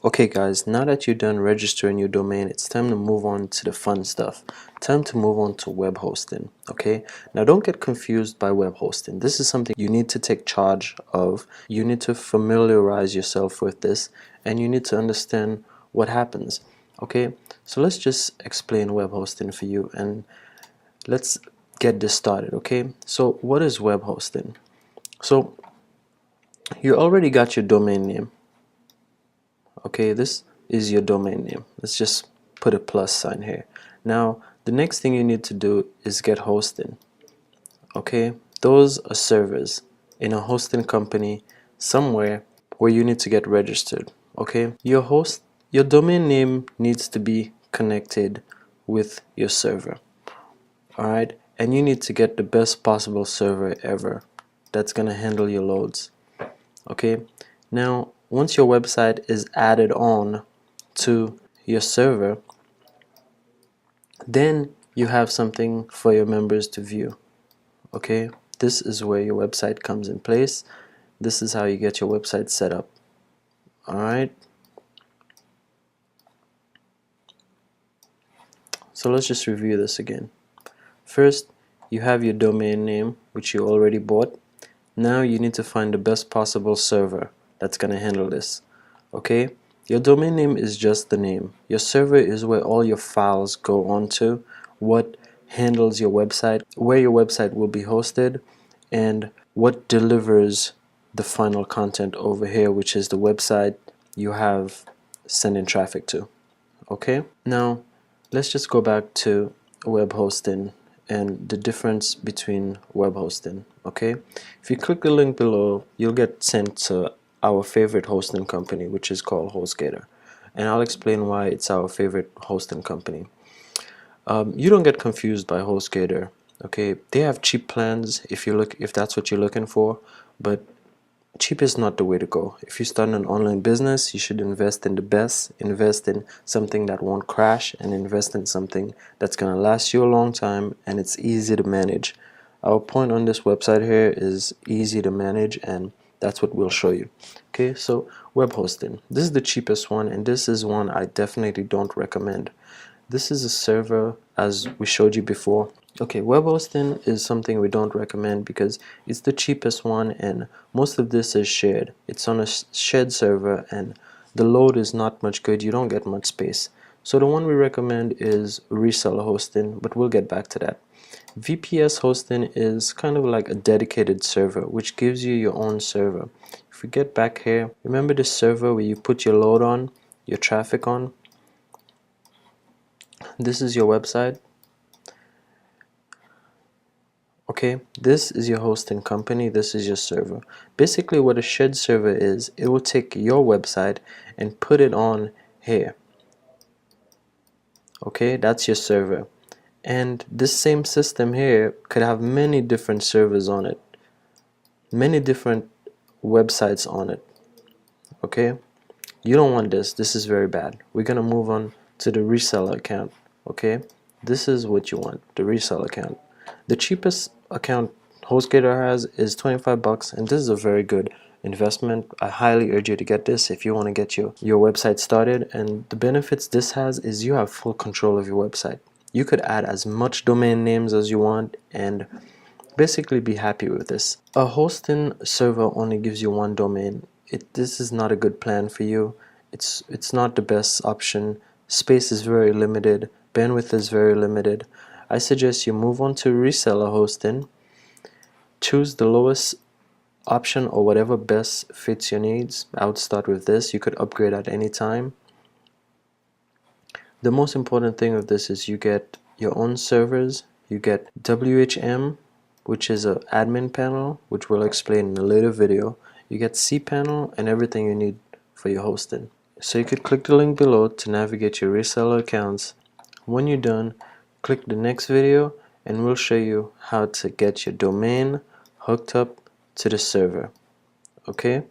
Okay guys, now that you're done registering your domain, it's time to move on to the fun stuff. Time to move on to web hosting. Okay, now don't get confused by web hosting. This is something you need to take charge of. You need to familiarize yourself with this, and you need to understand what happens. Okay, so let's just explain web hosting for you, and let's get this started. Okay, so what is web hosting? So you already got your domain name. Okay, this is your domain name. Let's just put a plus sign here. Now the next thing you need to do is get hosting. Okay, those are servers in a hosting company somewhere where you need to get registered. Okay, your domain name needs to be connected with your server. Alright, and you need to get the best possible server ever that's gonna handle your loads. Okay, now once your website is added on to your server, then you have something for your members to view. Okay, this is where your website comes in place. This is how you get your website set up. Alright, so let's just review this again. First, you have your domain name, which you already bought. Now you need to find the best possible server that's going to handle this. Okay, your domain name is just the name. Your server is where all your files go onto, what handles your website, where your website will be hosted, and what delivers the final content over here, which is the website you have sending traffic to. Okay, now let's just go back to web hosting and the difference between web hosting. Okay, if you click the link below, you'll get sent to our favorite hosting company, which is called HostGator, and I'll explain why it's our favorite hosting company. You don't get confused by HostGator. Okay, they have cheap plans if that's what you're looking for, but cheap is not the way to go. If you start an online business, you should invest in the best, invest in something that won't crash, and invest in something that's going to last you a long time and it's easy to manage. Our point on this website here is easy to manage, and that's what we'll show you. Okay, so web hosting. This is the cheapest one, and this is one I definitely don't recommend. This is a server as we showed you before. Okay, web hosting is something we don't recommend because it's the cheapest one, and most of this is shared. It's on a shared server and the load is not much good. You don't get much space. So the one we recommend is reseller hosting, but we'll get back to that. VPS hosting is kind of like a dedicated server which gives you your own server. If we get back here, remember the server where you put your load on, your traffic on? This is your website. Okay, this is your hosting company, this is your server. Basically what a shared server is, it will take your website and put it on here. Okay, that's your server. And this same system here could have many different servers on it, many different websites on it. Okay, you don't want this. This is very bad. We're gonna move on to the reseller account. Okay, this is what you want, the reseller account. The cheapest account HostGator has is 25 bucks, and this is a very good investment. I highly urge you to get this if you want to get your website started. And the benefits this has is you have full control of your website. You could add as much domain names as you want and basically be happy with this. A hosting server only gives you one domain. This is not a good plan for you. It's not the best option. Space is very limited, bandwidth is very limited. I suggest you move on to reseller hosting. Choose the lowest option or whatever best fits your needs. I would start with this. You could upgrade at any time. The most important thing of this is you get your own servers. You get WHM, which is an admin panel, which we'll explain in a later video. You get cPanel and everything you need for your hosting. So you could click the link below to navigate your reseller accounts. When you're done, click the next video and we'll show you how to get your domain hooked up to the server. Okay?